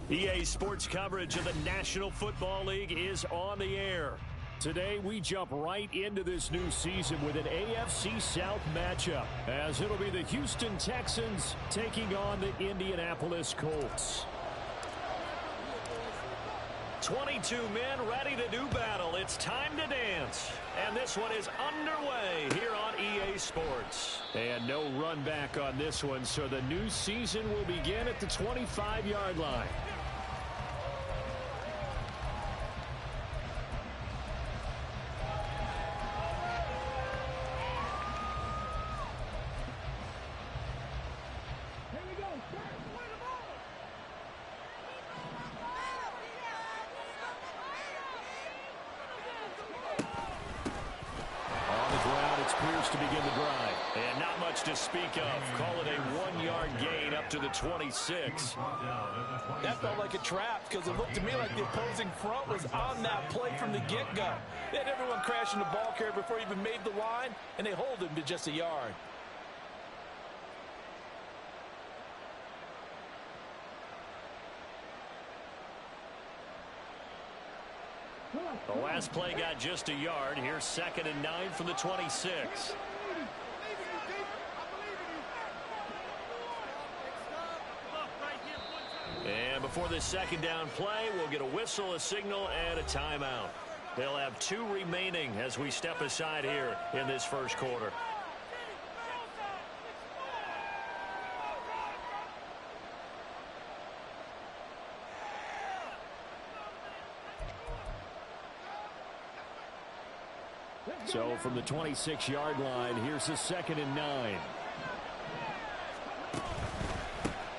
EA Sports coverage of the National Football League is on the air. Today, we jump right into this new season with an AFC South matchup, as it'll be the Houston Texans taking on the Indianapolis Colts. 22 men ready to do battle. It's time to dance. And this one is underway here on EA Sports. And no run back on this one, so the new season will begin at the 25-yard line. To begin the drive. And not much to speak of. Call it a 1-yard gain up to the 26. That felt like a trap because it looked to me like the opposing front was on that play from the get-go. They had everyone crashing the ball carrier before he even made the line, and they hold him to just a yard. The last play got just a yard. Here's 2nd and 9 from the 26. And before this second down play, we'll get a whistle, a signal, and a timeout. They'll have 2 remaining as we step aside here in this first quarter. So from the 26-yard line, here's the 2nd and 9.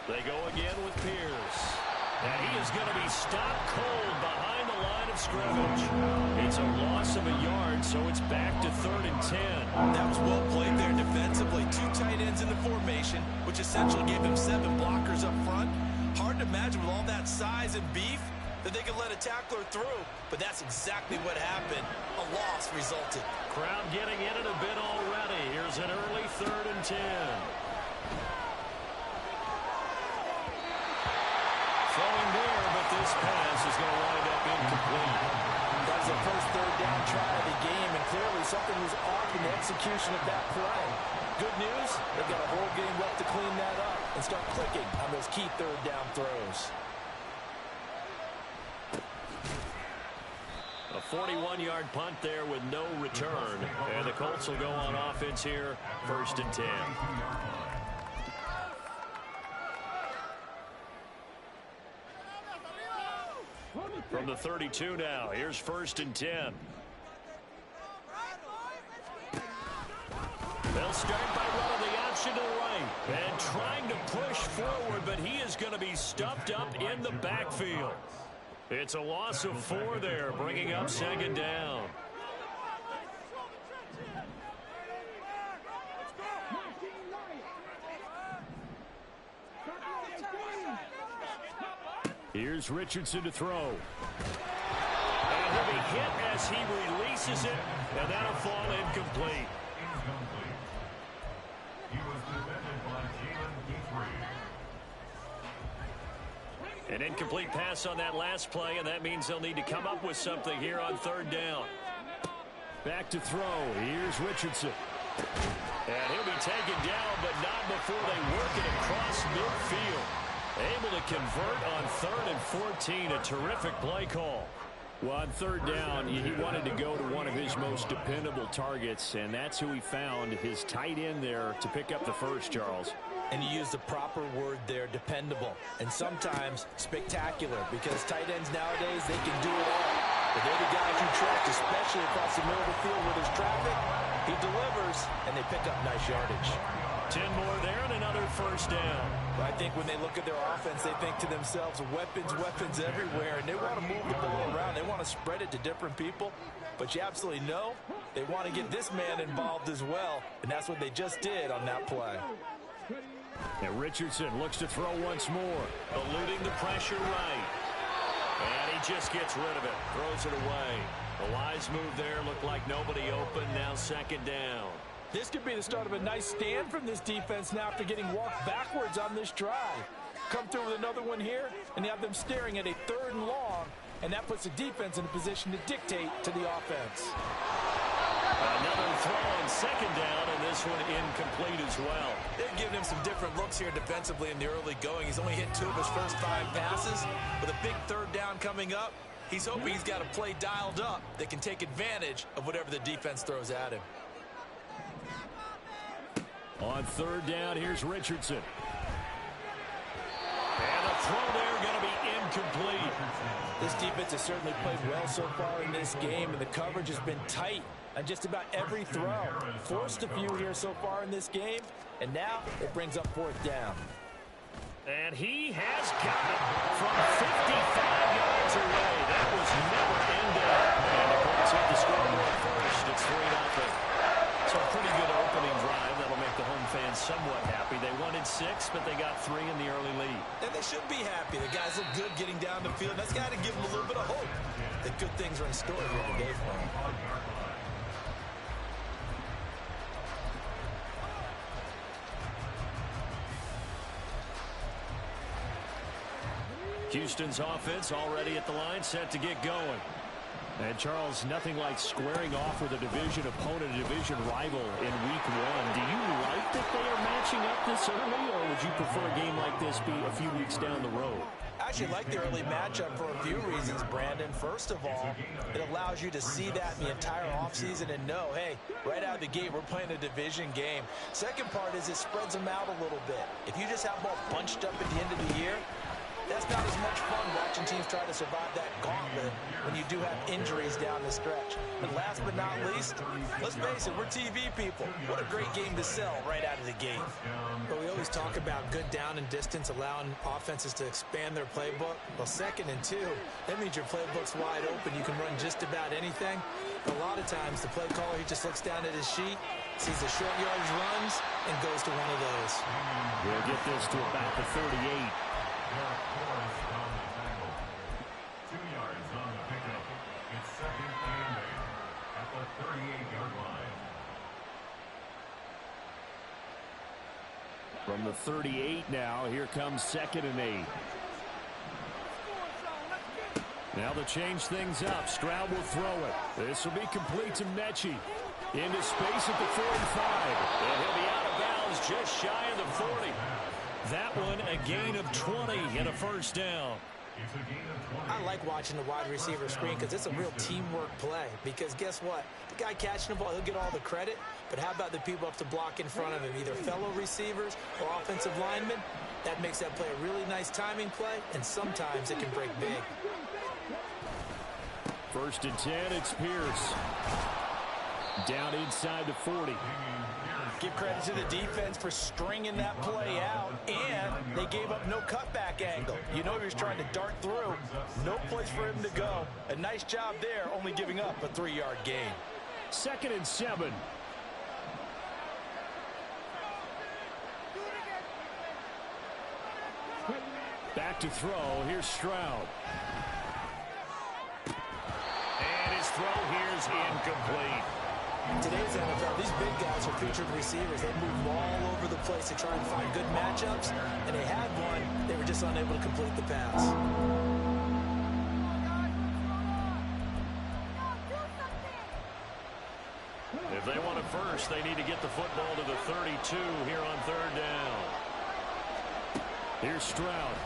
They go again with Pierce. And he is going to be stopped cold behind the line of scrimmage. It's a loss of a yard, so it's back to 3rd and 10. That was well played there defensively. 2 tight ends in the formation, which essentially gave them 7 blockers up front. Hard to imagine with all that size and beef that they could let a tackler through, but that's exactly what happened. A loss resulted. Crowd getting in it a bit already. Here's an early 3rd and 10. Throwing there, but this pass is going to wind up incomplete. That was the first 3rd down try of the game, and clearly something was off in the execution of that play. Good news, they've got a whole game left to clean that up and start clicking on those key 3rd down throws. A 41-yard punt there with no return. And the Colts will go on offense here, 1st and 10. From the 32 now, here's 1st and 10. They'll start by running the option to the right and trying to push forward, but he is going to be stuffed up in the backfield. It's a loss of 4 there, bringing up 2nd down. Here's Richardson to throw. And he'll be hit as he releases it, and that'll fall incomplete. An incomplete pass on that last play, and that means they'll need to come up with something here on 3rd down. Back to throw. Here's Richardson. And he'll be taken down, but not before they work it across midfield. Able to convert on 3rd and 14. A terrific play call. Well, on 3rd down, he wanted to go to one of his most dependable targets, and that's who he found, his tight end there, to pick up the first, Charles. And you use the proper word there, dependable, and sometimes spectacular, because tight ends nowadays, they can do it all. But they're the guys you trust, especially across the middle of the field where there's traffic. He delivers, and they pick up nice yardage. 10 more there and another 1st down. But I think when they look at their offense, they think to themselves, weapons, weapons everywhere, and they want to move the ball around. They want to spread it to different people. But you absolutely know they want to get this man involved as well, and that's what they just did on that play. And Richardson looks to throw once more, eluding the pressure right. And he just gets rid of it, throws it away. The wise move there, looked like nobody open, now 2nd down. This could be the start of a nice stand from this defense now after getting walked backwards on this drive. come through with another one here, and you have them staring at a 3rd and long, and that puts the defense in a position to dictate to the offense. Another throw on 2nd down, and this one incomplete as well. They've given him some different looks here defensively in the early going. He's only hit 2 of his first 5 passes. With a big 3rd down coming up, he's hoping he's got a play dialed up that can take advantage of whatever the defense throws at him. On 3rd down, here's Richardson. And the throw there going to be incomplete. This defense has certainly played well so far in this game, and the coverage has been tight on just about every throw. Forced a few here so far in this game, and now it brings up 4th down. And he has got it from 55 yards away. That was never ended. And the Colts hit the scoreboard first. It's 3-0. So a pretty good opening drive. That'll make the home fans somewhat happy. They wanted 6, but they got 3 in the early lead. And they should be happy. The guys look good getting down the field. That's got to give them a little bit of hope that good things are in store here today for them. Houston's offense already at the line, set to get going. And, Charles, nothing like squaring off with a division opponent, a division rival in Week 1. Do you like that they are matching up this early, or would you prefer a game like this be a few weeks down the road? I actually like the early matchup for a few reasons, Brandon. First of all, it allows you to see that in the entire offseason and know, hey, right out of the gate, we're playing a division game. Second part is it spreads them out a little bit. If you just have them all bunched up at the end of the year, that's not as much fun watching teams try to survive that gauntlet when you do have injuries down the stretch. And last but not least, let's face it, we're TV people. What a great game to sell right out of the gate. But we always talk about good down and distance, allowing offenses to expand their playbook. Well, 2nd and 2, that means your playbook's wide open. You can run just about anything. But a lot of times, the play caller, he just looks down at his sheet, sees the short yardage runs, and goes to one of those. We'll get this to about the 38. 2 yards on the pickup. It's 2nd and 8 at the 38-yard line. From the 38 now, here comes 2nd and 8. Now to change things up, Stroud will throw it. This will be complete to Mechie. Into space at the 45. And he'll be out of bounds just shy of the 40. That one a gain of 20 and a 1st down. I like watching the wide receiver screen because it's a real teamwork play. Because guess what? The guy catching the ball, he'll get all the credit. But how about the people up to block in front of him, either fellow receivers or offensive linemen? That makes that play a really nice timing play, and sometimes it can break big. 1st and 10, it's Pierce. Down inside the 40. Give credit to the defense for stringing that play out, and they gave up no cutback angle. You know he was trying to dart through. No place for him to go. A nice job there, only giving up a 3-yard gain. 2nd and 7. Back to throw. Here's Stroud. And his throw here's incomplete. In today's NFL, these big guys are featured receivers. They move all over the place to try and find good matchups, and they had one. They were just unable to complete the pass. If they want it first, they need to get the football to the 32 here on 3rd down. Here's Stroud.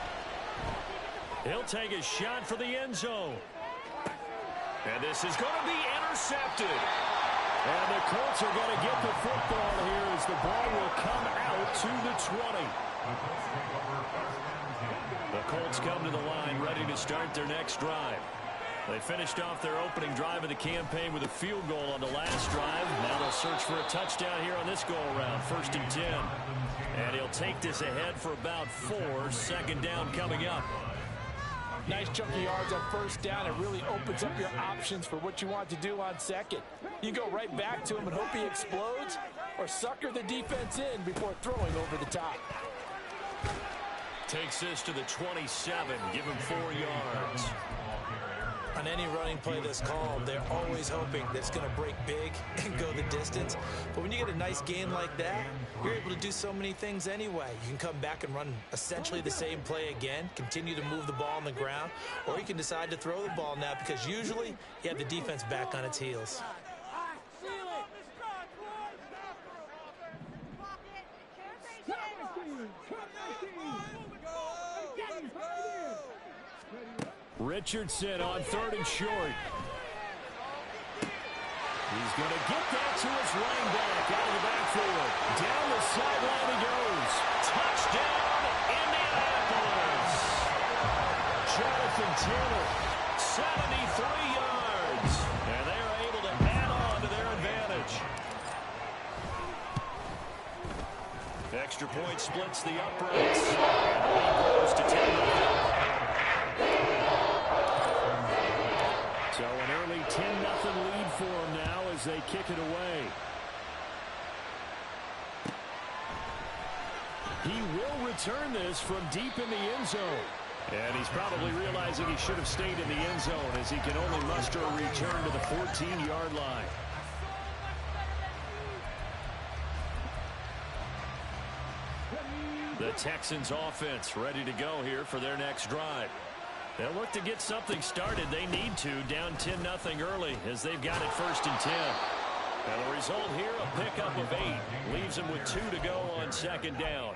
He'll take a shot for the end zone. And this is going to be intercepted. And the Colts are going to get the football here as the ball will come out to the 20. The Colts come to the line ready to start their next drive. They finished off their opening drive of the campaign with a field goal on the last drive. Now they'll search for a touchdown here on this go-around. 1st and 10. And he'll take this ahead for about 4. 2nd down coming up. Nice chunky yards on 1st down. It really opens up your options for what you want to do on 2nd. You go right back to him and hope he explodes, or sucker the defense in before throwing over the top. Takes this to the 27. Give him 4 yards. On any running play that's called, they're always hoping that it's going to break big and go the distance. But when you get a nice gain like that, you're able to do so many things anyway. You can come back and run essentially the same play again, continue to move the ball on the ground, or you can decide to throw the ball now because usually you have the defense back on its heels. Richardson on 3rd and short. He's going to get that to his running back out of the backfield. Down the sideline he goes. Touchdown, Indianapolis. Jonathan Taylor, 73 yards. And they are able to add on to their advantage. Extra point splits the uprights. And the lead grows to 10. So an early 10-0 lead for them now as they kick it away. He will return this from deep in the end zone. And he's probably realizing he should have stayed in the end zone as he can only muster a return to the 14-yard line. The Texans offense ready to go here for their next drive. They'll look to get something started. They need to, down 10-0 early as they've got it 1st and 10. And the result here, a pickup of 8. Leaves them with 2 to go on 2nd down.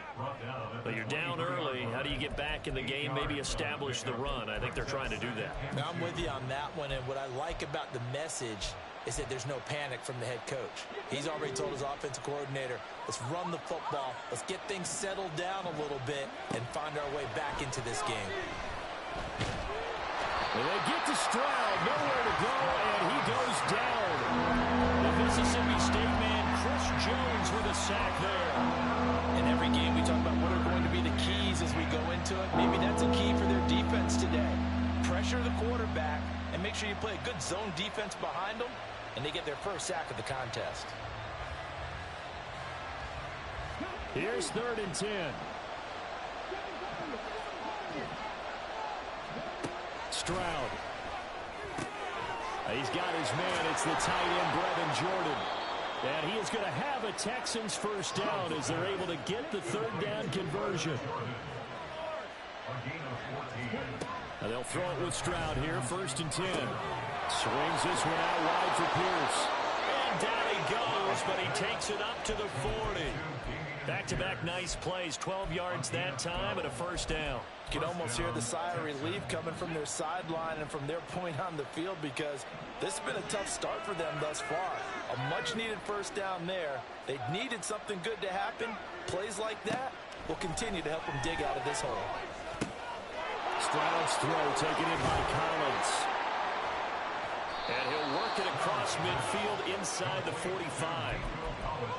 But you're down early. How do you get back in the game, maybe establish the run? I think they're trying to do that. Now, I'm with you on that one, and what I like about the message is that there's no panic from the head coach. He's already told his offensive coordinator, let's run the football, let's get things settled down a little bit, and find our way back into this game. They get to Stroud, nowhere to go, and he goes down. The Mississippi State man, Chris Jones, with a sack there. In every game, we talk about what are going to be the keys as we go into it. Maybe that's a key for their defense today. Pressure the quarterback and make sure you play a good zone defense behind them, and they get their first sack of the contest. Here's 3rd and 10. Stroud. He's got his man. It's the tight end, Brevin Jordan. And he is going to have a Texans first down as they're able to get the 3rd down conversion. And they'll throw it with Stroud here, 1st and 10. Swings this one out wide for Pierce. And down he goes, but he takes it up to the 40. Back-to-back nice plays, 12 yards that time and a 1st down. You can almost hear the sigh of relief coming from their sideline and from their point on the field because this has been a tough start for them thus far. A much-needed 1st down there. They needed something good to happen. Plays like that will continue to help them dig out of this hole. Stroud's throw taken in by Collins. And he'll work it across midfield inside the 45.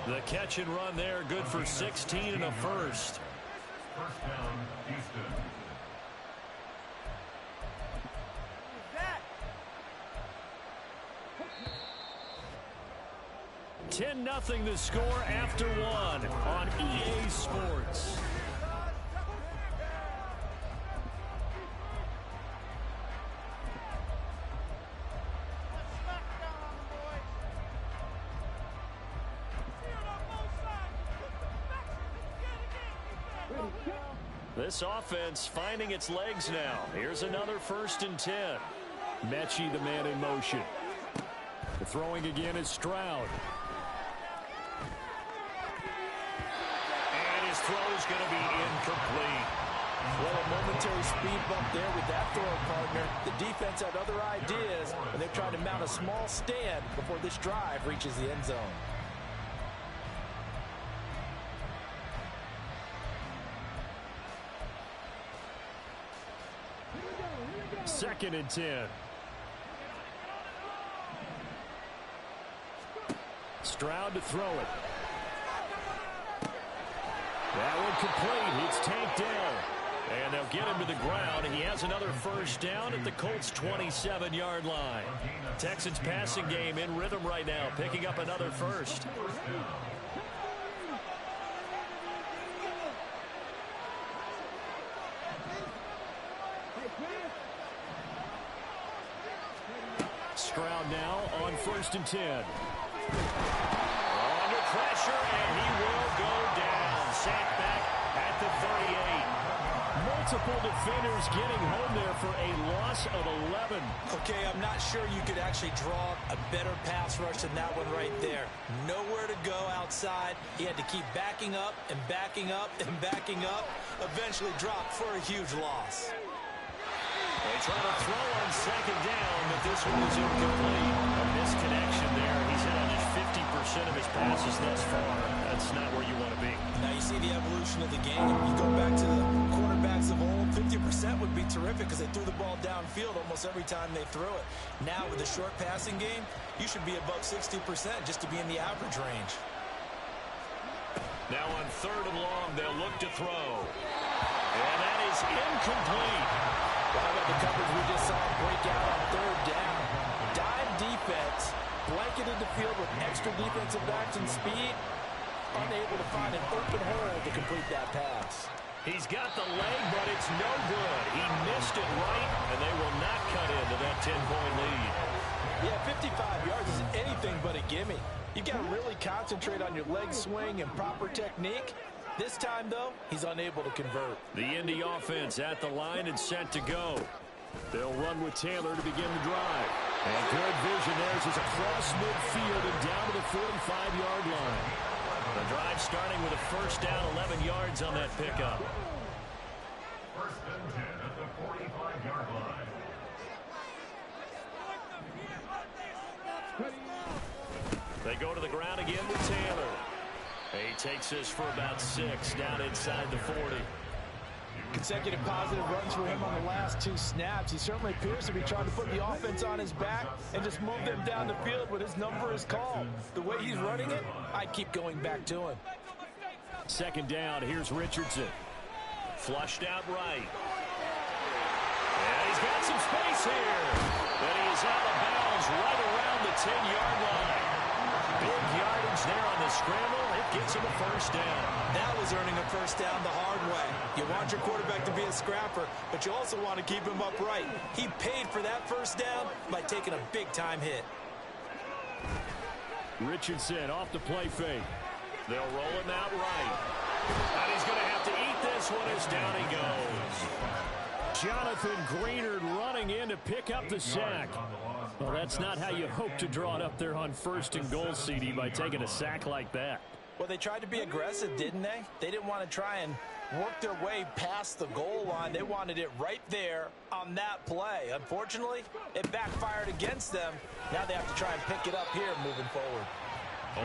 The catch and run there, good for 16 and a 1st. First down, Houston. 10-0 the score after 1 on EA Sports. This offense finding its legs now. Here's another 1st and 10. Mechie, the man in motion. The throwing again is Stroud. And his throw is going to be incomplete. Well, a momentary speed bump there with that throw, partner. The defense had other ideas, and they're trying to mount a small stand before this drive reaches the end zone. Second and 10. Stroud to throw it. That one complete. It's tanked down. And they'll get him to the ground. He has another 1st down at the Colts' 27-yard line. Texans passing game in rhythm right now, picking up another 1st. ground now on 1st and 10. Under pressure, and he will go down. Sacked back at the 38. Multiple defenders getting home there for a loss of 11. Okay, I'm not sure you could actually draw a better pass rush than that one right there. Nowhere to go outside. He had to keep backing up and backing up and backing up. Eventually dropped for a huge loss. They try to throw on 2nd down, but this one is incomplete. A misconnection there. He's hit on just 50% of his passes thus far. That's not where you want to be. Now you see the evolution of the game. You go back to the quarterbacks of old, 50% would be terrific because they threw the ball downfield almost every time they threw it. Now with the short passing game, you should be above 60% just to be in the average range. Now on 3rd and long, they'll look to throw. And that is incomplete. How about the coverage we just saw break out on 3rd down? Dime defense, blanketed the field with extra defensive backs and speed, unable to find an open hole to complete that pass. He's got the leg, but it's no good. He missed it right, and they will not cut into that 10-point lead. Yeah, 55 yards is anything but a gimme. You got to really concentrate on your leg swing and proper technique. This time, though, he's unable to convert. The Indy offense at the line and set to go. They'll run with Taylor to begin the drive. And good vision there as he's across midfield and down to the 45-yard line. The drive starting with a 1st down, 11 yards on that pickup. 1st and 10 at the 45-yard line. They go to the ground again with Taylor. He takes this for about 6 down inside the 40. Consecutive positive runs for him on the last 2 snaps. He certainly appears to be trying to put the offense on his back and just move them down the field when his number is called. The way he's running it, I'd keep going back to him. 2nd down, here's Richardson. Flushed out right. And he's got some space here. But he is out of bounds right around the 10-yard line. Big yardage there on the scramble. It gets him a 1st down. That was earning a 1st down the hard way. You want your quarterback to be a scrapper, but you also want to keep him upright. He paid for that 1st down by taking a big-time hit. Richardson off the play fake. They'll roll him out right. And he's going to have to eat this one as down he goes. Jonathan Greenard running in to pick up the sack. Well, that's not how you hope to draw it up there on 1st and goal, CD, by taking a sack like that. Well, they tried to be aggressive, didn't they? They didn't want to try and work their way past the goal line. They wanted it right there on that play. Unfortunately, it backfired against them. Now they have to try and pick it up here moving forward.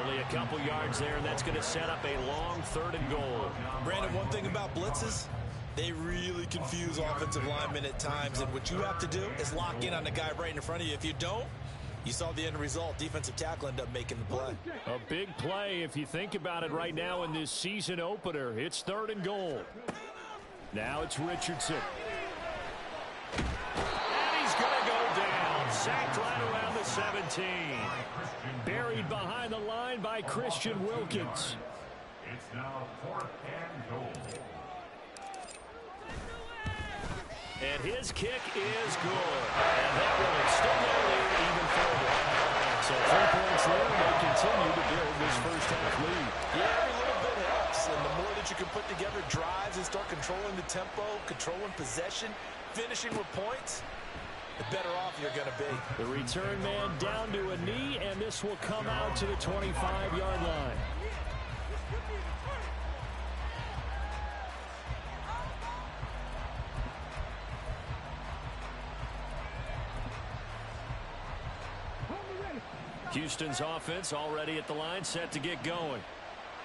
Only a couple yards there, and that's going to set up a long 3rd and goal. Brandon, one thing about blitzes, they really confuse offensive linemen at times, and what you have to do is lock in on the guy right in front of you. If you don't, you saw the end result. Defensive tackle ended up making the play. A big play if you think about it right now in this season opener. It's 3rd and goal. Now it's Richardson. And he's going to go down. Sacked right around the 17. Buried behind the line by Christian Wilkins. It's now 4th and goal. And his kick is good. And that will extend their lead even further. So 3 points there, and they continue to build this 1st half lead. Yeah, every little bit helps. And the more that you can put together drives and start controlling the tempo, controlling possession, finishing with points, the better off you're going to be. The return man down to a knee, and this will come out to the 25-yard line. Houston's offense already at the line, set to get going.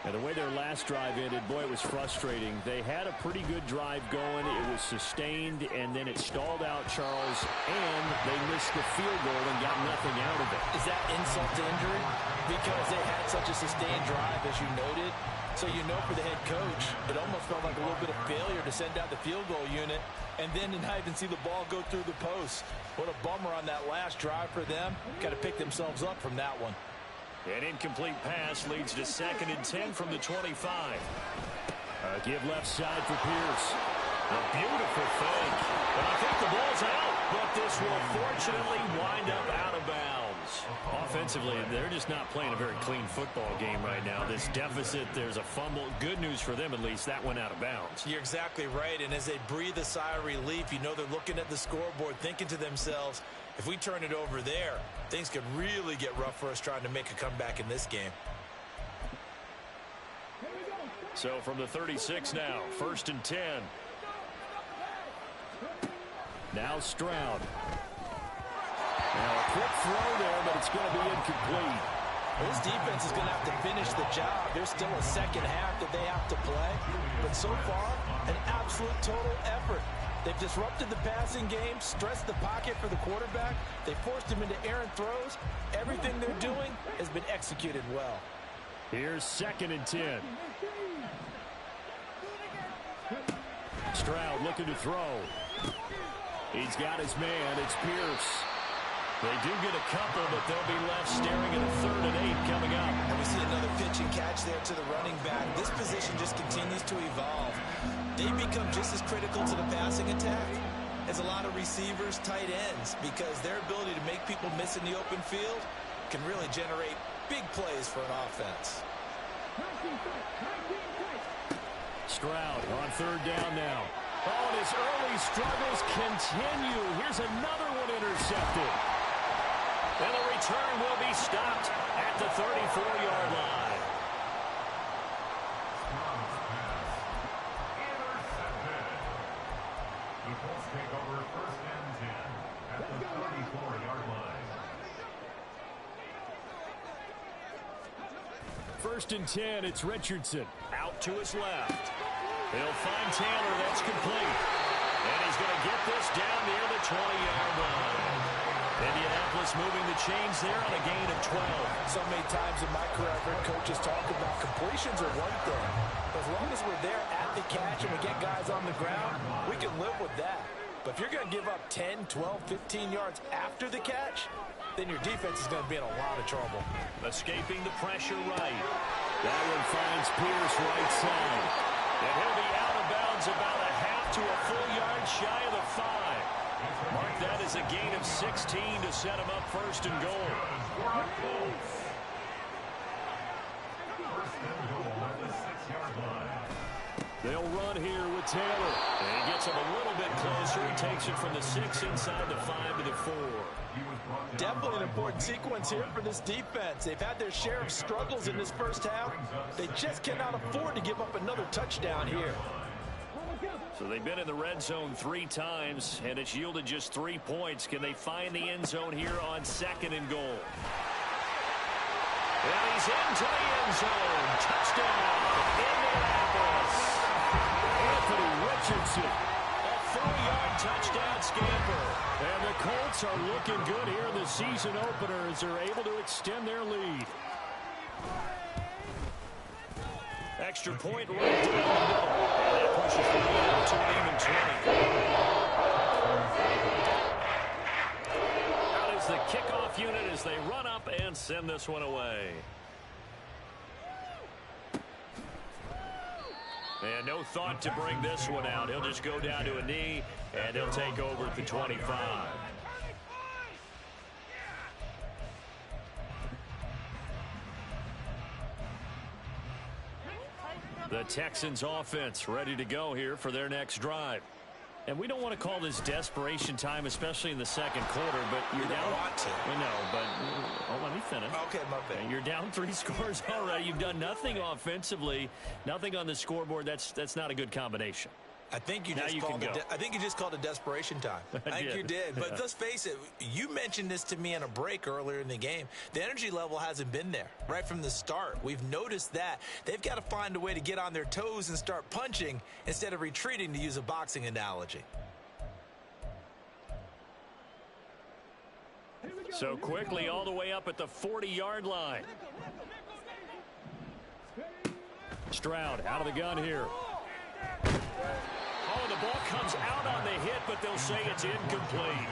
And the way their last drive ended, boy, it was frustrating. They had a pretty good drive going. It was sustained, and then it stalled out, Charles, and they missed the field goal and got nothing out of it. Is that insult to injury? Because they had such a sustained drive, as you noted. So you know for the head coach, it almost felt like a little bit of failure to send out the field goal unit and then to not even see the ball go through the post. What a bummer on that last drive for them. Got to pick themselves up from that one. An incomplete pass leads to 2nd and 10 from the 25. Give left side for Pierce. A beautiful fake. And I think the ball's out, but this pass will fortunately wind up out of bounds. Offensively, they're just not playing a very clean football game right now. This deficit, there's a fumble. Good news for them, at least. That went out of bounds. You're exactly right, and as they breathe a sigh of relief, you know they're looking at the scoreboard, thinking to themselves, if we turn it over there, things could really get rough for us trying to make a comeback in this game. So from the 36 now, 1st and 10. Now Stroud. Now a quick throw there, but it's going to be incomplete. This defense is going to have to finish the job. There's still a second half that they have to play. But so far, an absolute total effort. They've disrupted the passing game, stressed the pocket for the quarterback. They forced him into errant throws. Everything they're doing has been executed well. Here's 2nd and 10. Stroud looking to throw. He's got his man. It's Pierce. They do get a couple, but they'll be left staring at a 3rd and 8 coming up. And we see another pitch and catch there to the running back. This position just continues to evolve. They become just as critical to the passing attack as a lot of receivers, tight ends, because their ability to make people miss in the open field can really generate big plays for an offense. Stroud on 3rd down now. Oh, and his early struggles continue. Here's another one intercepted. And the return will be stopped at the 34-yard line. Eagles take over 1st and 10 at the 34-yard line. 1st and 10, it's Richardson. Out to his left. He'll find Taylor. That's complete. And he's going to get this down near the 20-yard line. Indianapolis moving the chains there on a gain of 12. So many times in my career, I've heard coaches talk about completions are one thing. As long as we're there at the catch and we get guys on the ground, we can live with that. But if you're going to give up 10, 12, 15 yards after the catch, then your defense is going to be in a lot of trouble. Escaping the pressure right. That one finds Pierce right side. And he'll be out of bounds about a half to a full yard shy of the 5. Mark that as a gain of 16 to set him up 1st and goal. 1st and goal at the 6-yard line. They'll run here with Taylor. And he gets him a little bit closer. He takes it from the 6 inside the 5 to the 4. Definitely an important sequence here for this defense. They've had their share of struggles in this first half. They just cannot afford to give up another touchdown here. So they've been in the red zone 3 times, and it's yielded just 3 points. Can they find the end zone here on 2nd and goal? And he's into the end zone. Touchdown, Indianapolis. Anthony Richardson. A 4-yard touchdown scamper. And the Colts are looking good here in the season opener as they're able to extend their lead. Extra point right down the middle. And that pushes the lead to an even 20. Out is the kickoff unit as they run up and send this one away. And no thought to bring this one out. He'll just go down to a knee, and he'll take over at the 25. The Texans offense ready to go here for their next drive. And we don't want to call this desperation time, especially in the 2nd quarter, but you're down. Want to. We know, but let me finish. Okay, my bad. You're down 3 scores already. You've done nothing offensively, nothing on the scoreboard. That's not a good combination. I think you just called it. I think you just called it desperation time. I think you did. But let's face it. You mentioned this to me in a break earlier in the game. The energy level hasn't been there right from the start. We've noticed that they've got to find a way to get on their toes and start punching instead of retreating, to use a boxing analogy. So quickly all the way up at the 40-yard line. Stroud out of the gun here. Oh, the ball comes out on the hit, but they'll say it's incomplete.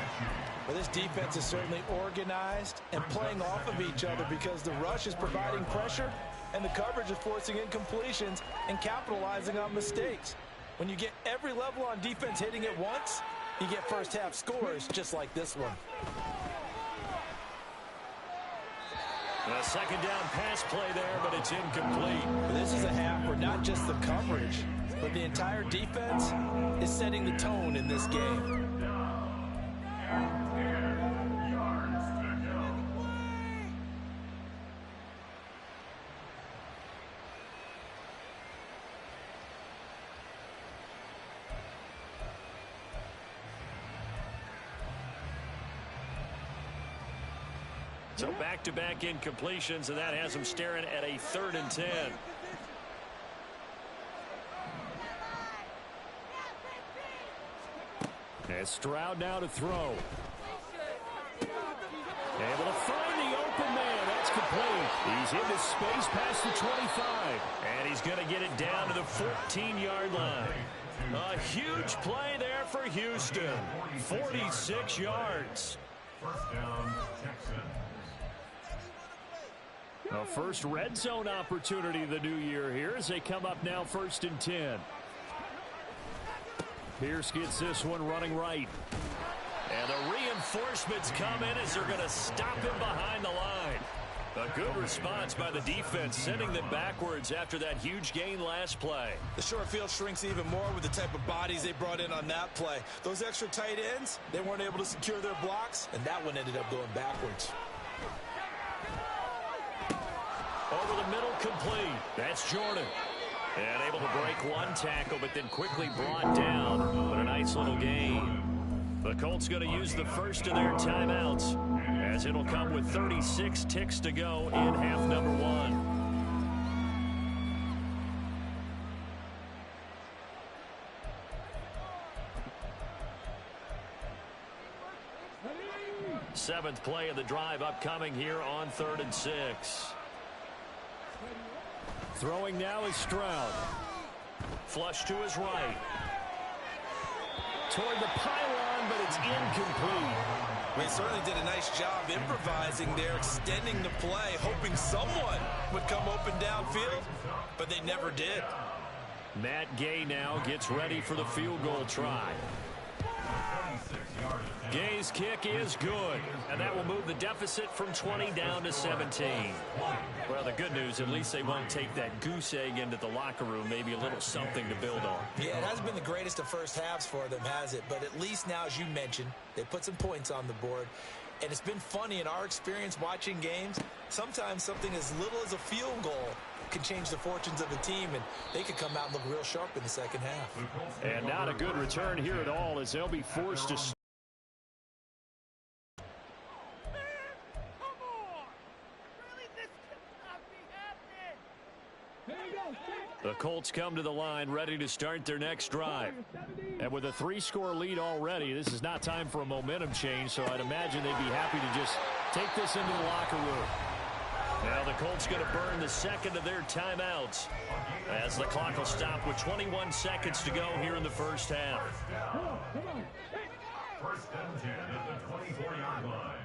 Well, this defense is certainly organized and playing off of each other because the rush is providing pressure and the coverage is forcing incompletions and capitalizing on mistakes. When you get every level on defense hitting at once, you get first-half scores just like this one. A second down pass play there, but it's incomplete. This is a half where not just the coverage, but the entire defense is setting the tone in this game. So back-to-back incompletions, and that has them staring at a 3rd and 10. And Stroud now to throw. Able to find the open man. That's complete. He's into space past the 25. And he's going to get it down to the 14-yard line. A huge play there for Houston. 46 yards. First down, Texans. A first red zone opportunity of the new year here as they come up now 1st and 10. Pierce gets this one running right. And the reinforcements come in as they're going to stop him behind the line. A good response by the defense, sending them backwards after that huge gain last play. The short field shrinks even more with the type of bodies they brought in on that play. Those extra tight ends, they weren't able to secure their blocks, and that one ended up going backwards. Over the middle, complete. That's Jordan. And able to break one tackle, but then quickly brought down. But a nice little gain. The Colts going to use the first of their timeouts, as it'll come with 36 ticks to go in half number 1. Seventh play of the drive upcoming here on 3rd and 6. Throwing now is Stroud. Flush to his right. Toward the pylon, but it's incomplete. They certainly did a nice job improvising there, extending the play, hoping someone would come open downfield, but they never did. Matt Gay now gets ready for the field goal try. Gay's kick is good, and that will move the deficit from 20 down to 17. Well, the good news, at least they won't take that goose egg into the locker room, maybe a little something to build on. Yeah, it hasn't been the greatest of first halves for them, has it? But at least now, as you mentioned, they put some points on the board. And it's been funny in our experience watching games. Sometimes something as little as a field goal can change the fortunes of a team, and they could come out and look real sharp in the second half. And not a good return here at all, as they'll be forced to... The Colts come to the line ready to start their next drive. And with a 3-score lead already, this is not time for a momentum change, so I'd imagine they'd be happy to just take this into the locker room. Now the Colts going to burn the second of their timeouts as the clock will stop with 21 seconds to go here in the first half. First and 10 at the 24-yard line.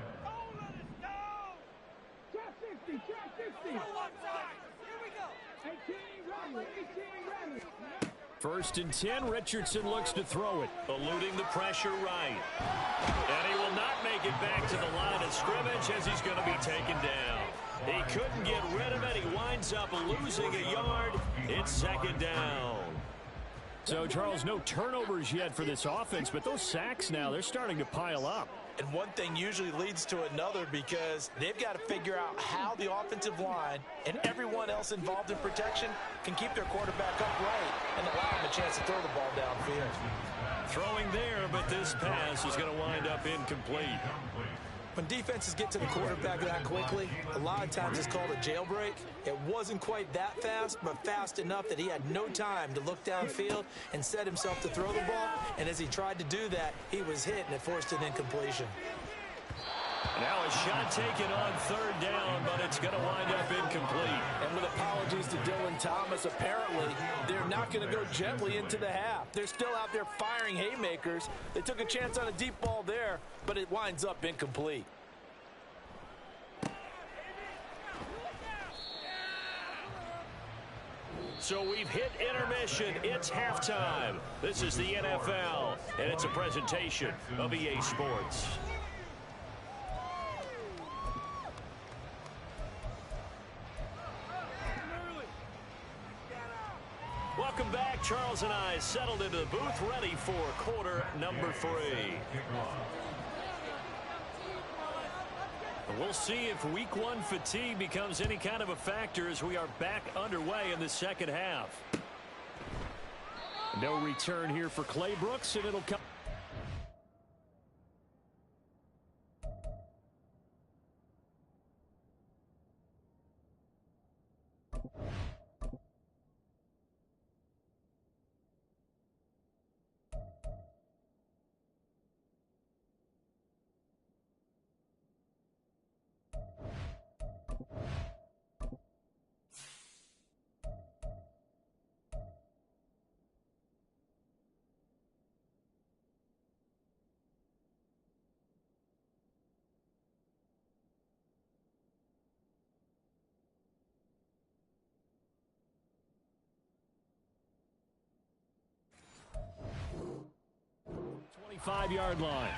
First and 10, Richardson looks to throw it. Eluding the pressure right. And he will not make it back to the line of scrimmage as he's going to be taken down. He couldn't get rid of it. He winds up losing a yard. It's second down. So, Charles, no turnovers yet for this offense, but those sacks now, they're starting to pile up. And one thing usually leads to another because they've got to figure out how the offensive line and everyone else involved in protection can keep their quarterback upright and allow him a chance to throw the ball downfield. Throwing there, but this pass is going to wind up incomplete. When defenses get to the quarterback that quickly, a lot of times it's called a jailbreak. It wasn't quite that fast, but fast enough that he had no time to look downfield and set himself to throw the ball. And as he tried to do that, he was hit and it forced an incompletion. Now a shot taken on third down, but it's going to wind up incomplete. And with apologies to Dylan Thomas, apparently they're not going to go gently into the half. They're still out there firing haymakers. They took a chance on a deep ball there, but it winds up incomplete. So we've hit intermission. It's halftime. This is the NFL, and it's a presentation of EA Sports. Welcome back. Charles and I settled into the booth, ready for quarter number 3. We'll see if week 1 fatigue becomes any kind of a factor as we are back underway in the second half. No return here for Clay Brooks, and it'll come. Five-yard line.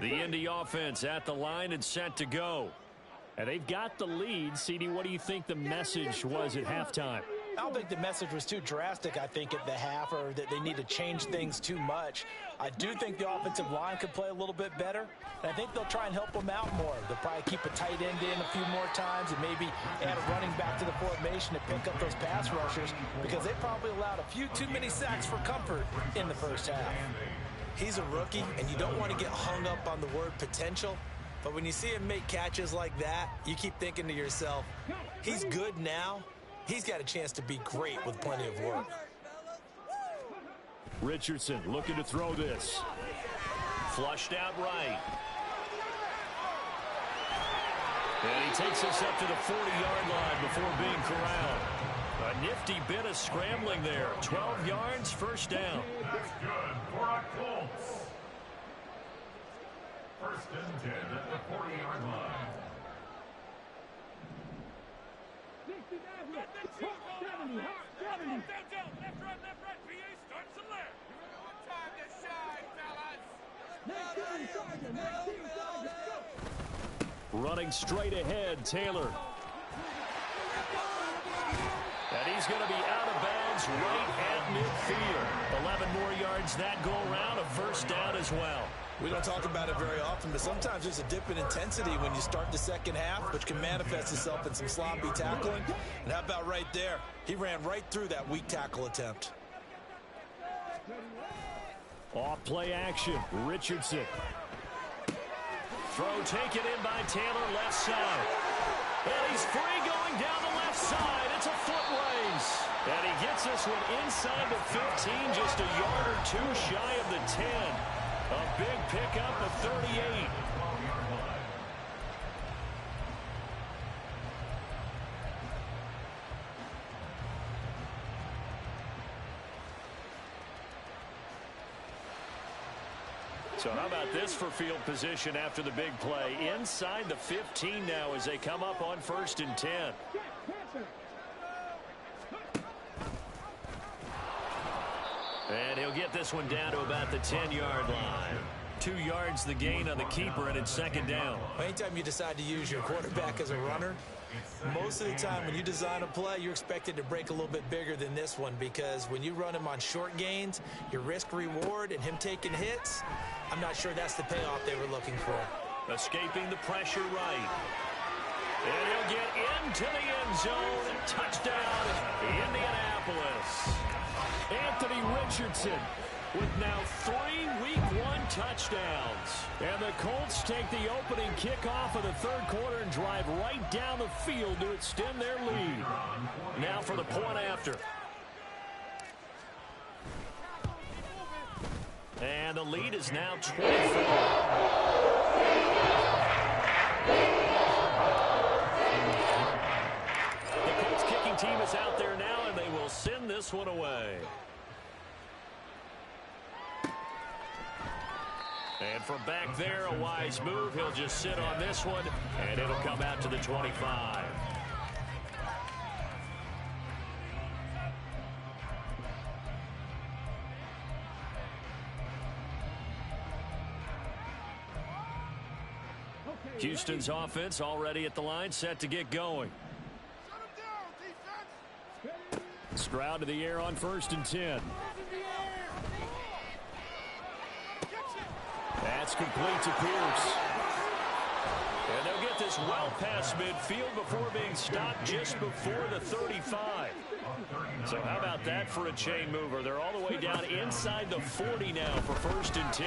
The Indy offense at the line and set to go. And they've got the lead. CD, what do you think the message was at halftime? I don't think the message was too drastic, I think, at the half, or that they need to change things too much. I do think the offensive line could play a little bit better, and I think they'll try and help them out more. They'll probably keep a tight end in a few more times and maybe add a running back to the formation to pick up those pass rushers, because they probably allowed a few too many sacks for comfort in the first half. He's a rookie, and you don't want to get hung up on the word potential, but when you see him make catches like that, you keep thinking to yourself, he's good now. He's got a chance to be great with plenty of work. Richardson looking to throw this. Flushed out right. And he takes us up to the 40-yard line before being corralled. A nifty bit of scrambling there. 12 yards, first down. That's good for a Colts. First and 10 at the 40-yard line. Running straight ahead, Taylor. And he's going to be out of bounds right at midfield. 11 more yards that go around, a first down as well. We don't talk about it very often, but sometimes there's a dip in intensity when you start the second half, which can manifest itself in some sloppy tackling. And how about right there? He ran right through that weak tackle attempt. Off play action, Richardson. Throw taken in by Taylor, left side. And he's free going down the left side. It's a foot race. And he gets this one inside the 15, just a yard or two shy of the 10. A big pickup of 38. So how about this for field position after the big play? Inside the 15 now as they come up on first and 10. And he'll get this one down to about the 10-yard line. 2 yards the gain on the keeper, and it's second down. Anytime you decide to use your quarterback as a runner, most of the time when you design a play, you're expected to break a little bit bigger than this one, because when you run him on short gains, your risk-reward and him taking hits, I'm not sure that's the payoff they were looking for. Escaping the pressure right. And he'll get into the end zone. Touchdown, Indianapolis. Anthony Richardson with now 3 Week 1 touchdowns. And the Colts take the opening kickoff of the third quarter and drive right down the field to extend their lead. Now for the point after. And the lead is now 24. The Colts kicking team is out there now, and they will send this one away. And from back there, a wise move. He'll just sit on this one, and it'll come out to the 25. Houston's offense already at the line, set to get going. Stroud to the air on 1st and 10. That's complete to Pierce. And they'll get this well past midfield before being stopped just before the 35. So how about that for a chain mover? They're all the way down inside the 40 now for 1st and 10.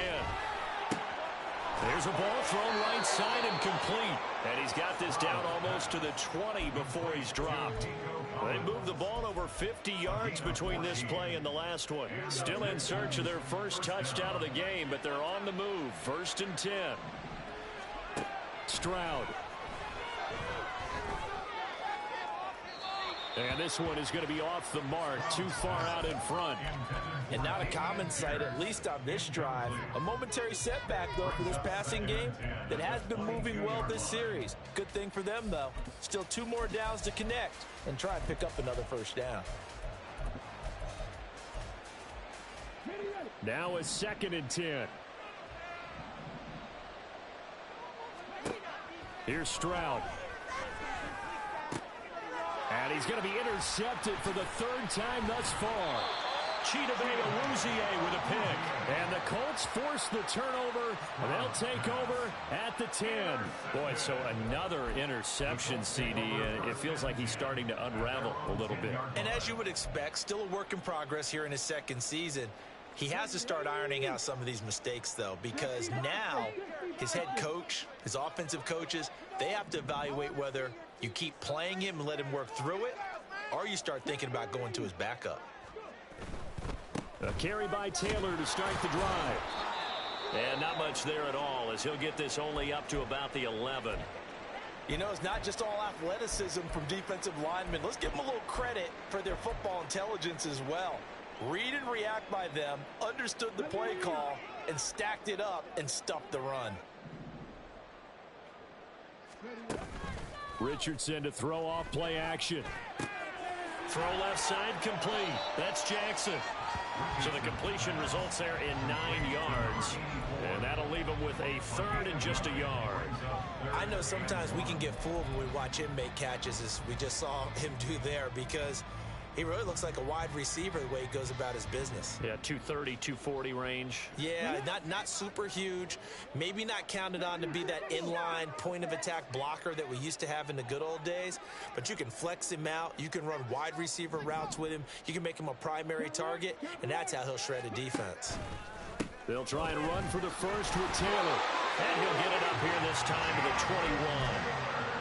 There's a ball thrown right side and complete. And he's got this down almost to the 20 before he's dropped. They moved the ball over 50 yards between this play and the last one. Still in search of their first touchdown of the game, but they're on the move. 1st and 10. Stroud. And this one is going to be off the mark, too far out in front. And not a common sight, at least on this drive. A momentary setback, though, for this passing game that has been moving well this series. Good thing for them, though. Still 2 more downs to connect and try and pick up another first down. Now a 2nd and 10. Here's Stroud. And he's going to be intercepted for the 3rd time thus far. Chidobe with a pick. And the Colts force the turnover. And they'll take over at the 10. Boy, so another interception, CD. It feels like he's starting to unravel a little bit. And as you would expect, still a work in progress here in his 2nd season. He has to start ironing out some of these mistakes, though, because now his head coach, his offensive coaches, they have to evaluate whether you keep playing him and let him work through it, or you start thinking about going to his backup. A carry by Taylor to start the drive. And not much there at all, as he'll get this only up to about the 11. You know, it's not just all athleticism from defensive linemen. Let's give them a little credit for their football intelligence as well. Read and react by them, understood the play call, and stacked it up and stuffed the run. Richardson to throw off play action. Throw left side complete. That's Jackson. So the completion results there in 9 yards. And that'll leave him with a 3rd and just a yard. I know sometimes we can get fooled when we watch him make catches, as we just saw him do there, because he really looks like a wide receiver the way he goes about his business. Yeah, 230, 240 range. Yeah, not super huge. Maybe not counted on to be that inline point-of-attack blocker that we used to have in the good old days. But you can flex him out. You can run wide receiver routes with him. You can make him a primary target, and that's how he'll shred a defense. They'll try and run for the first with Taylor. And he'll get it up here this time to the 21.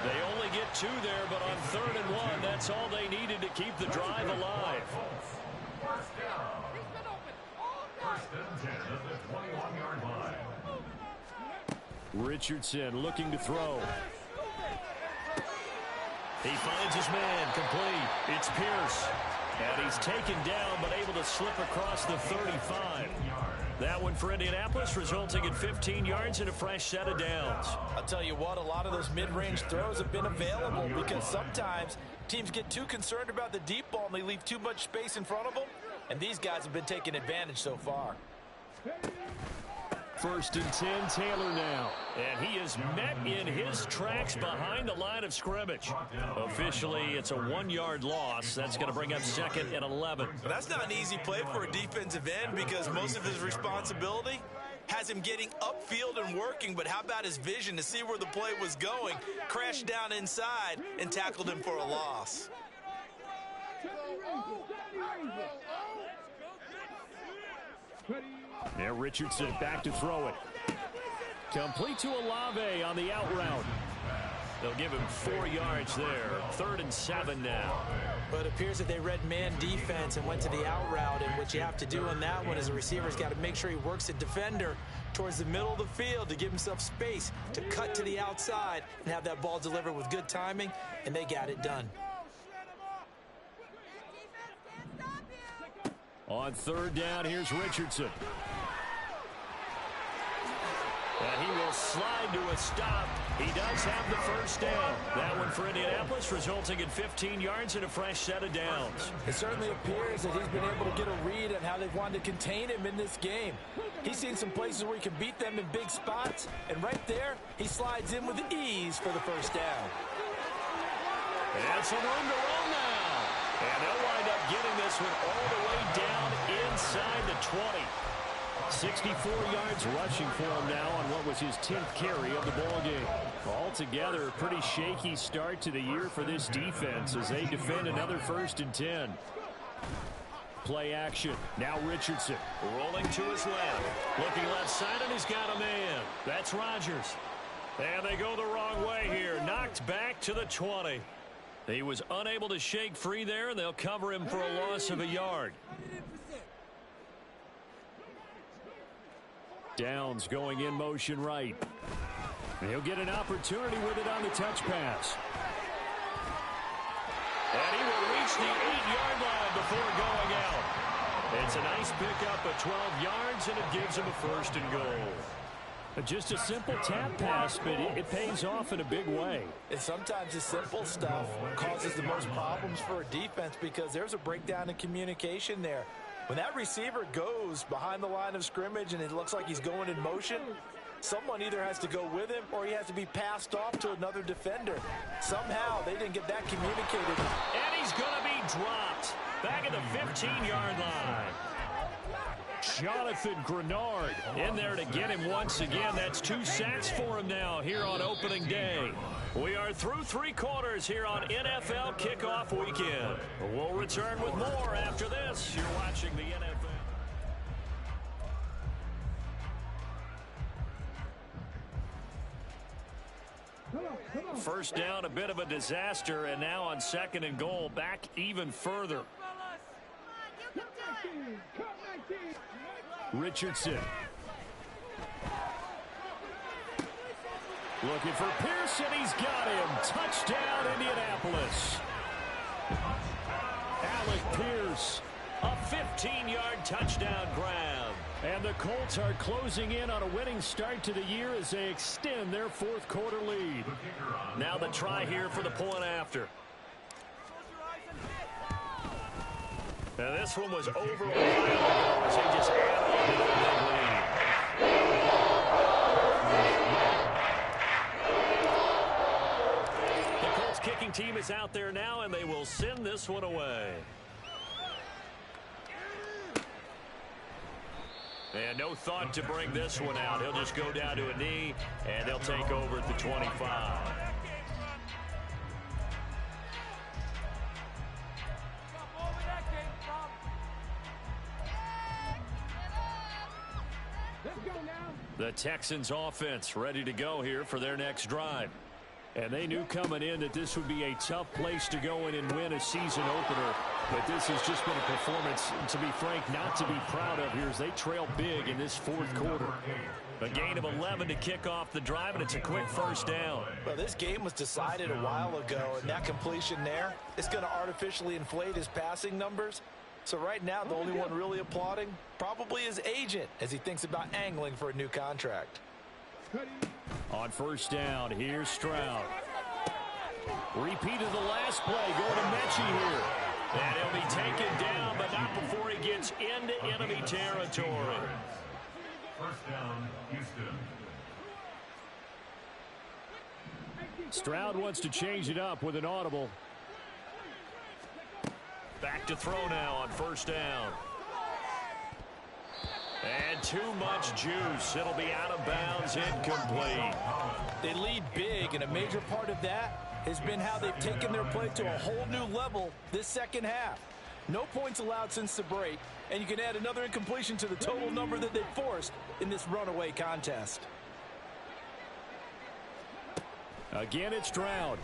They only get 2 there, but on 3rd and 1, that's all they needed to keep the drive alive. First down. 1st and 10 at the 21-yard line. Richardson looking to throw. He finds his man, complete. It's Pierce. And he's taken down, but able to slip across the 35. That one for Indianapolis, resulting in 15 yards and a fresh set of downs. I'll tell you what, a lot of those mid-range throws have been available because sometimes teams get too concerned about the deep ball and they leave too much space in front of them. And these guys have been taking advantage so far. 1st and 10, Taylor now. And he is met in his tracks behind the line of scrimmage. Officially, it's a 1-yard loss. That's going to bring up 2nd and 11. But that's not an easy play for a defensive end because most of his responsibility has him getting upfield and working. But how about his vision to see where the play was going? Crashed down inside and tackled him for a loss. Now Richardson back to throw it. Complete to Olave on the out route. They'll give him 4 yards there. 3rd and 7 now. But it appears that they read man defense and went to the out route. And what you have to do on that one is a receiver's got to make sure he works a defender towards the middle of the field to give himself space to cut to the outside and have that ball delivered with good timing. And they got it done. On 3rd down, here's Richardson. And he will slide to a stop. He does have the first down. That one for Indianapolis, resulting in 15 yards and a fresh set of downs. It certainly appears that he's been able to get a read on how they've wanted to contain him in this game. He's seen some places where he can beat them in big spots, and right there, he slides in with ease for the first down. And some room to roll now. And they'll wind up getting this one all the way down inside the 20. 64 yards rushing for him now on what was his 10th carry of the ballgame. Altogether, a pretty shaky start to the year for this defense as they defend another 1st and 10. Play action. Now Richardson rolling to his left. Looking left side, and he's got a man. That's Rodgers. And they go the wrong way here. Knocked back to the 20. He was unable to shake free there, and they'll cover him for a loss of a yard. Downs going in motion right. He'll get an opportunity with it on the touch pass. And he will reach the 8-yard line before going out. It's a nice pickup of 12 yards, and it gives him a 1st and goal. Just a simple tap pass, but it pays off in a big way. And sometimes the simple stuff causes the most problems for a defense because there's a breakdown in communication there. When that receiver goes behind the line of scrimmage and it looks like he's going in motion, someone either has to go with him or he has to be passed off to another defender. Somehow they didn't get that communicated. And he's going to be dropped back at the 15-yard line. Jonathan Grenard in there to get him once again. That's 2 sacks for him now here on opening day. We are through 3 quarters here on NFL Kickoff Weekend. We'll return with more after this. You're watching the NFL. First down, a bit of a disaster, and now on 2nd and goal, back even further. Richardson. Looking for Pearson. He's got him. Touchdown, Indianapolis. Alec Pierce. A 15-yard touchdown grab. And the Colts are closing in on a winning start to the year as they extend their 4th quarter lead. Now the try here for the point after. Now this one was over a while ago as they just added on to their big lead. The Colts kicking team is out there now, and they will send this one away. And no thought to bring this one out. He'll just go down to a knee, and they'll take over at the 25. The Texans offense ready to go here for their next drive. And they knew coming in that this would be a tough place to go in and win a season opener. But this has just been a performance, to be frank, not to be proud of here as they trail big in this 4th quarter. A gain of 11 to kick off the drive, and it's a quick first down. Well, this game was decided a while ago, and that completion there is going to artificially inflate his passing numbers. So right now, the only one really applauding probably his agent as he thinks about angling for a new contract. On first down, here's Stroud. Repeat of the last play, going to Mechie here. And he'll be taken down, but not before he gets into enemy territory. First down, Houston. Stroud wants to change it up with an audible. Back to throw now on first down. And too much juice. It'll be out of bounds, incomplete. They lead big, and a major part of that has been how they've taken their play to a whole new level this second half. No points allowed since the break, and you can add another incompletion to the total number that they forced in this runaway contest. Again, it's Stroud.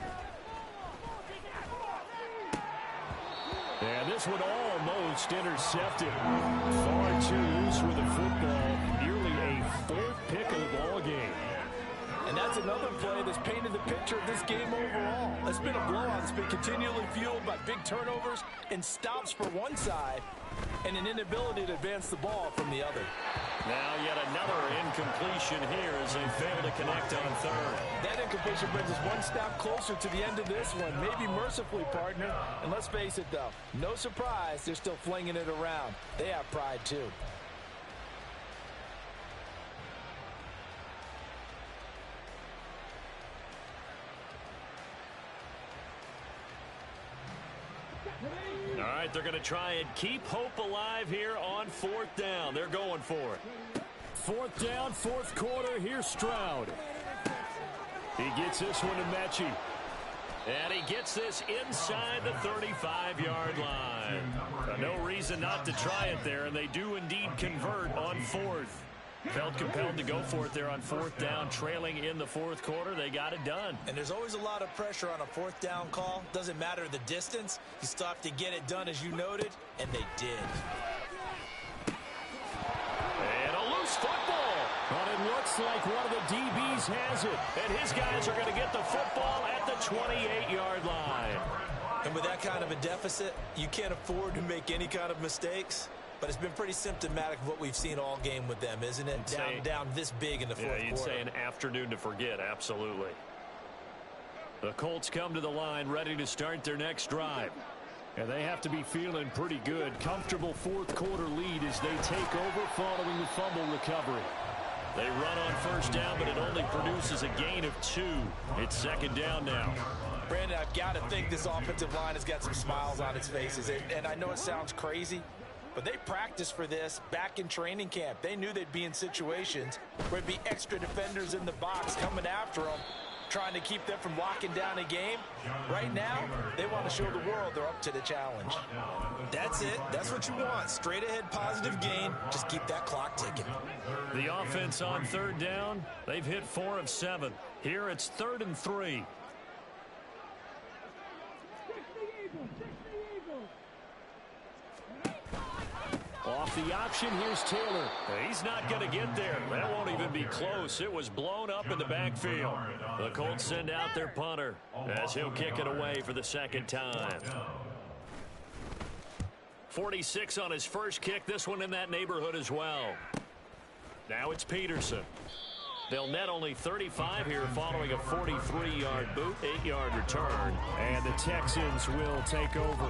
And this one almost intercepted. Far too loose with the football. Nearly a 4th pick of the ball game. And that's an another play that's painted the picture of this game overall. It's been a blowout that's been continually fueled by big turnovers and stops for one side and an inability to advance the ball from the other. Now yet another incompletion here as they fail to connect on third. That incompletion brings us one step closer to the end of this one. Maybe mercifully, partner. And let's face it, though, no surprise, they're still flinging it around. They have pride, too. All right, they're going to try and keep hope alive here on fourth down. They're going for it. Fourth down, fourth quarter. Here's Stroud. He gets this one to Mechie. And he gets this inside the 35-yard line. No reason not to try it there, and they do indeed convert on fourth. Felt compelled to go for it there on fourth down, trailing in the fourth quarter. They got it done. And there's always a lot of pressure on a fourth down call. Doesn't matter the distance. You still have to get it done, as you noted, and they did. And a loose football. But it looks like one of the DBs has it. And his guys are going to get the football at the 28-yard line. And with that kind of a deficit, you can't afford to make any kind of mistakes. But it's been pretty symptomatic of what we've seen all game with them, isn't it? Down this big in the fourth quarter. Yeah, you'd say an afternoon to forget, absolutely. The Colts come to the line ready to start their next drive. And they have to be feeling pretty good. Comfortable fourth quarter lead as they take over following the fumble recovery. They run on first down, but it only produces a gain of 2. It's second down now. Brandon, I've got to think this offensive line has got some smiles on its faces. And I know it sounds crazy, but they practiced for this back in training camp. They knew they'd be in situations where there'd be extra defenders in the box coming after them, trying to keep them from locking down a game. Right now, they want to show the world they're up to the challenge. That's it. That's what you want. Straight ahead positive gain. Just keep that clock ticking. The offense on third down, they've hit 4 of 7. Here it's 3rd and 3. Off the option, here's Taylor. He's not going to get there. That won't even be close. It was blown up in the backfield. The Colts send out their punter as he'll kick it away for the second time. 46 on his first kick. This one in that neighborhood as well. Now it's Peterson. They'll net only 35 here following a 43-yard boot, 8-yard return. And the Texans will take over.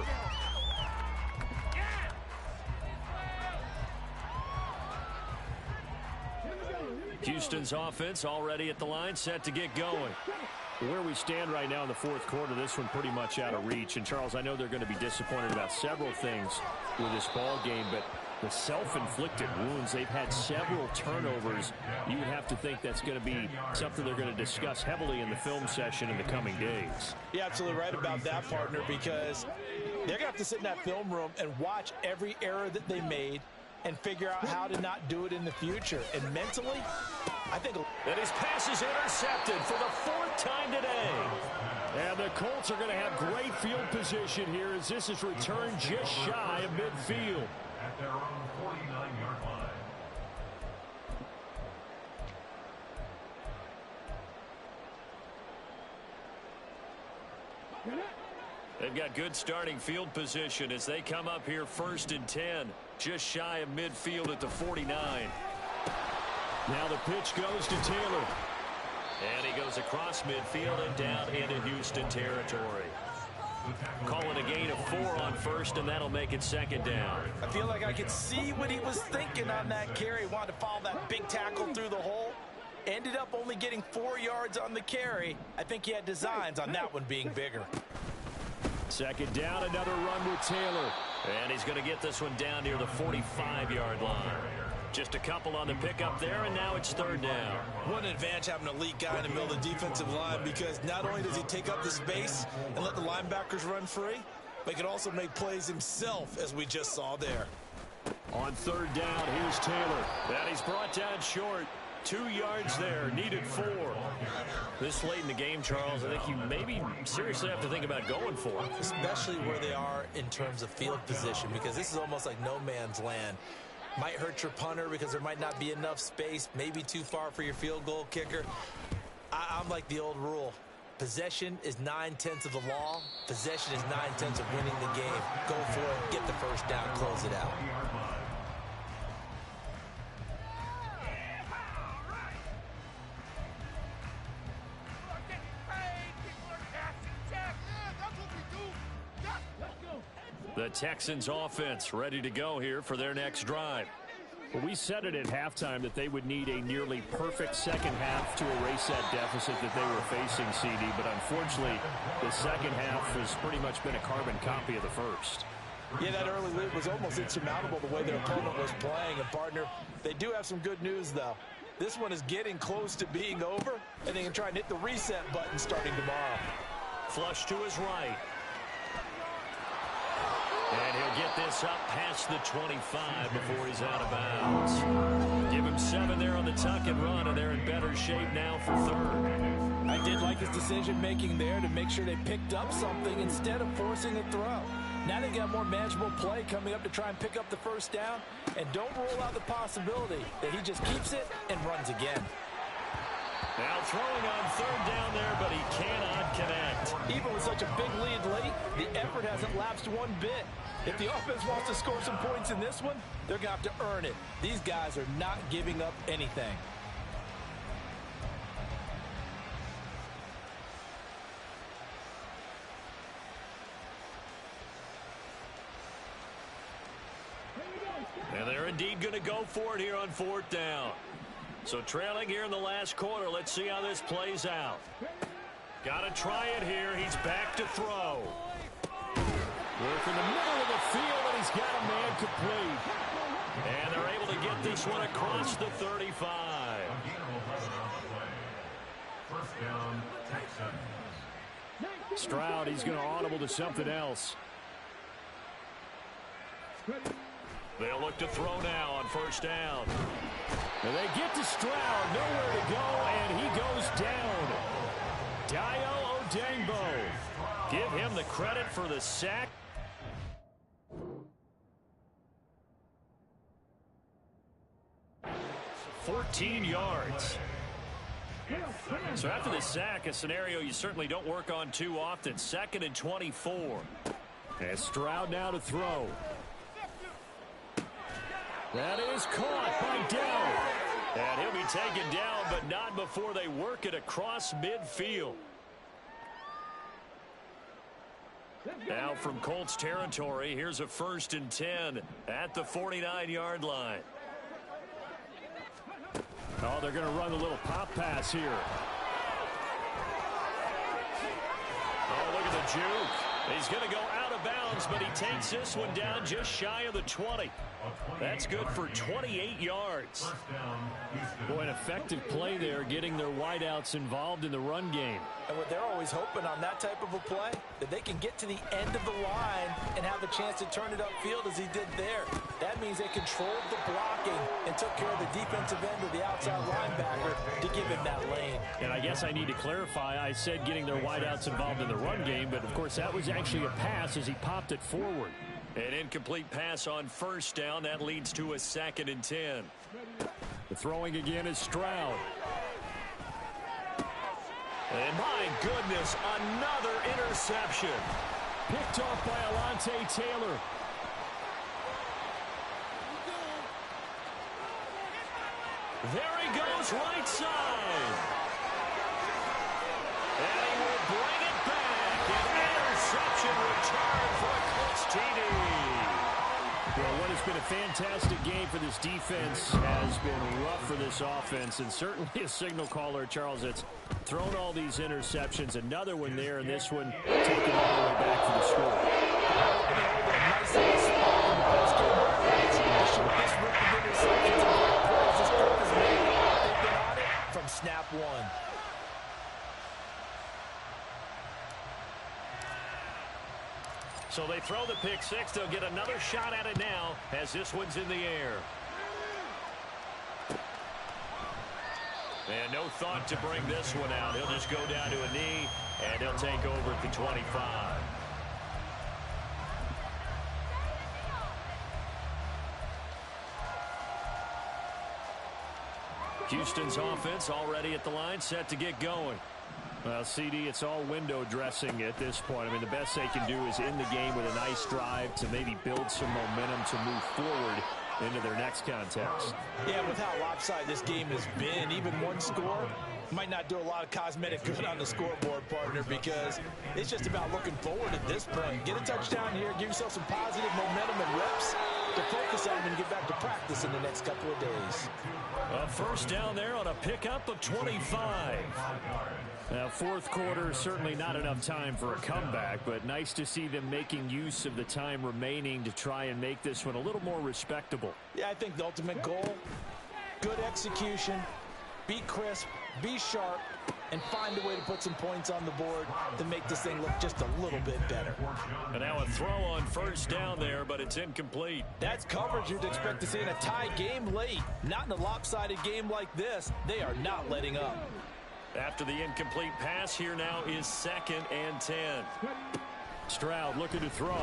Houston's offense already at the line, set to get going. Where we stand right now in the fourth quarter, this one pretty much out of reach. And, Charles, I know they're going to be disappointed about several things with this ball game, but the self-inflicted wounds, they've had several turnovers. You would have to think that's going to be something they're going to discuss heavily in the film session in the coming days. You're absolutely right about that, partner, because they're going to have to sit in that film room and watch every error that they made and figure out how to not do it in the future. And mentally, I think... And his pass is intercepted for the 4th time today. And the Colts are going to have great field position here as this is returned just shy of midfield. At their own 49-yard line. They've got good starting field position as they come up here 1st and 10. Just shy of midfield at the 49. Now the pitch goes to Taylor. And he goes across midfield and down into Houston territory. Call it a gain of 4 on first, and that'll make it second down. I feel like I could see what he was thinking on that carry. He wanted to follow that big tackle through the hole. Ended up only getting 4 yards on the carry. I think he had designs on that one being bigger. Second down, another run with Taylor. And he's going to get this one down near the 45-yard line. Just a couple on the pickup there, and now it's 3rd down. What an advantage having an elite guy in the middle of the defensive line, because not only does he take up the space and let the linebackers run free, but he can also make plays himself, as we just saw there. On 3rd down, here's Taylor. And he's brought down short. 2 yards there, needed 4. This late in the game, Charles, I think you maybe seriously have to think about going for it. Especially where they are in terms of field position, because this is almost like no man's land. Might hurt your punter because there might not be enough space, maybe too far for your field goal kicker. I'm like the old rule. Possession is 9/10 of the law. Possession is 9/10 of winning the game. Go for it. Get the first down. Close it out. The Texans offense ready to go here for their next drive. Well, we said it at halftime that they would need a nearly perfect second half to erase that deficit that they were facing, CD. But unfortunately, the second half has pretty much been a carbon copy of the first. Yeah, that early lead was almost insurmountable the way their opponent was playing. And, partner, they do have some good news, though. This one is getting close to being over, and they can try and hit the reset button starting tomorrow. Flush to his right. And he'll get this up past the 25 before he's out of bounds. Give him 7 there on the tuck and run, and they're in better shape now for third. I did like his decision-making there to make sure they picked up something instead of forcing a throw. Now they got more manageable play coming up to try and pick up the first down, and don't rule out the possibility that he just keeps it and runs again. Now throwing on third down there, but he cannot connect. Even with such a big lead late, the effort hasn't lapsed one bit. If the offense wants to score some points in this one, they're going to have to earn it. These guys are not giving up anything. And they're indeed going to go for it here on fourth down. So trailing here in the last quarter. Let's see how this plays out. Got to try it here. He's back to throw. Work in the middle of the field, and he's got a man complete. And they're able to get this one across the 35. First down, Texans. Stroud, he's going to audible to something else. They'll look to throw now on first down. And they get to Stroud, nowhere to go, and he goes down. Dio Odengbo. Give him the credit for the sack. $14 yards. So after the sack, a scenario you certainly don't work on too often. 2nd and 24. And Stroud now to throw. That is caught by Dell. And he'll be taken down, but not before they work it across midfield. Now from Colts territory, here's a 1st and 10 at the 49-yard line. Oh, they're going to run a little pop pass here. Oh, look at the juke. He's going to go out of bounds, but he takes this one down just shy of the 20. That's good for 28 yards. Boy, an effective play there, getting their wideouts involved in the run game. And what they're always hoping on that type of a play, that they can get to the end of the line and have a chance to turn it upfield as he did there. That means they controlled the blocking and took care of the defensive end of the outside linebacker to give him that lane. And I guess I need to clarify, I said getting their wideouts involved in the run game, but of course that was actually a pass as he popped it forward. An incomplete pass on first down. That leads to a 2nd and 10. The throwing again is Stroud. And my goodness, another interception. Picked off by Alontae Taylor. There he goes, right side. And he will bring it back. An interception return for a Colts TD. Well, what has been a fantastic game for this defense has been rough for this offense, and certainly a signal caller, Charles, that's thrown all these interceptions. Another one there, and this one taken all the way back for the score. Nice little spot in the post-game recognition. This rip of interceptions and great plays this group has made. They've been on it from snap one. So they throw the pick six. They'll get another shot at it now as this one's in the air. And no thought to bring this one out. He'll just go down to a knee, and he'll take over at the 25. Houston's offense already at the line, set to get going. Well, CD, it's all window dressing at this point. I mean, the best they can do is in the game with a nice drive to maybe build some momentum to move forward into their next contest. Yeah, with how lopsided this game has been, even one score might not do a lot of cosmetic good on the scoreboard, partner, because it's just about looking forward at this point. Get a touchdown here, give yourself some positive momentum and reps to focus on and get back to practice in the next couple of days. A first down there on a pickup of 25. Now, fourth quarter, certainly not enough time for a comeback, but nice to see them making use of the time remaining to try and make this one a little more respectable. Yeah, I think the ultimate goal, good execution, be crisp, be sharp, and find a way to put some points on the board to make this thing look just a little bit better. And now a throw on first down there, but it's incomplete. That's coverage you'd expect to see in a tie game late. Not in a lopsided game like this. They are not letting up. After the incomplete pass, here now is 2nd and 10. Stroud looking to throw.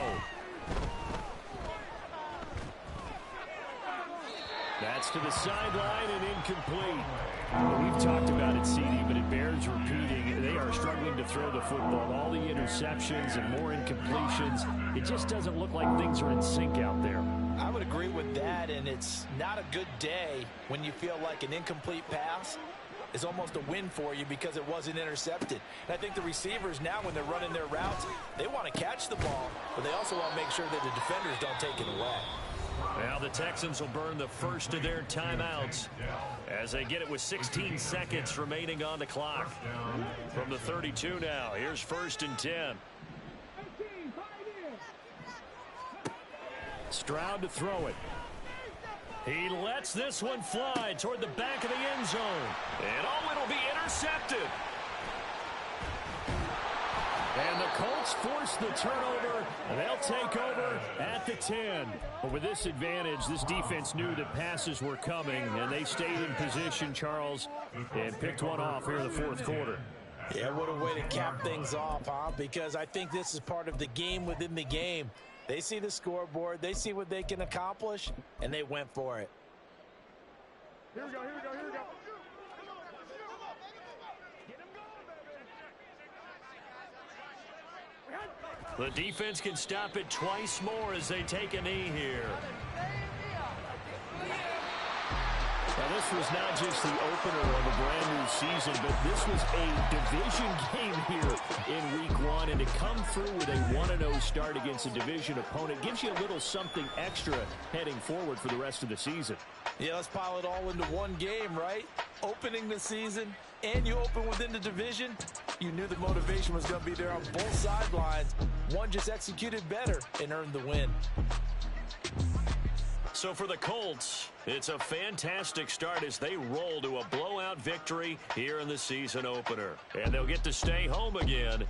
That's to the sideline and incomplete. We've talked about it, CD, but it bears repeating. They are struggling to throw the football. All the interceptions and more incompletions. It just doesn't look like things are in sync out there. I would agree with that, and it's not a good day when you feel like an incomplete pass is almost a win for you because it wasn't intercepted. And I think the receivers now, when they're running their routes, they want to catch the ball, but they also want to make sure that the defenders don't take it away. Now the Texans will burn the first of their timeouts as they get it with 16 seconds remaining on the clock. From the 32 now, here's 1st and 10. Stroud to throw it. He lets this one fly toward the back of the end zone. And it'll be intercepted. And the Colts force the turnover, and they'll take over at the 10. But with this advantage, this defense knew that passes were coming, and they stayed in position, Charles, and picked one off here in the fourth quarter. Yeah, what a way to cap things off, huh? Because I think this is part of the game within the game. They see the scoreboard, they see what they can accomplish, and they went for it. Here we go, here we go, here we go. The defense can stop it twice more as they take a knee here. Now, this was not just the opener of a brand-new season, but this was a division game here in Week 1. And to come through with a 1-0 start against a division opponent gives you a little something extra heading forward for the rest of the season. Yeah, let's pile it all into one game, right? Opening the season, and you open within the division. You knew the motivation was going to be there on both sidelines. One just executed better and earned the win. So for the Colts, it's a fantastic start as they roll to a blowout victory here in the season opener. And they'll get to stay home again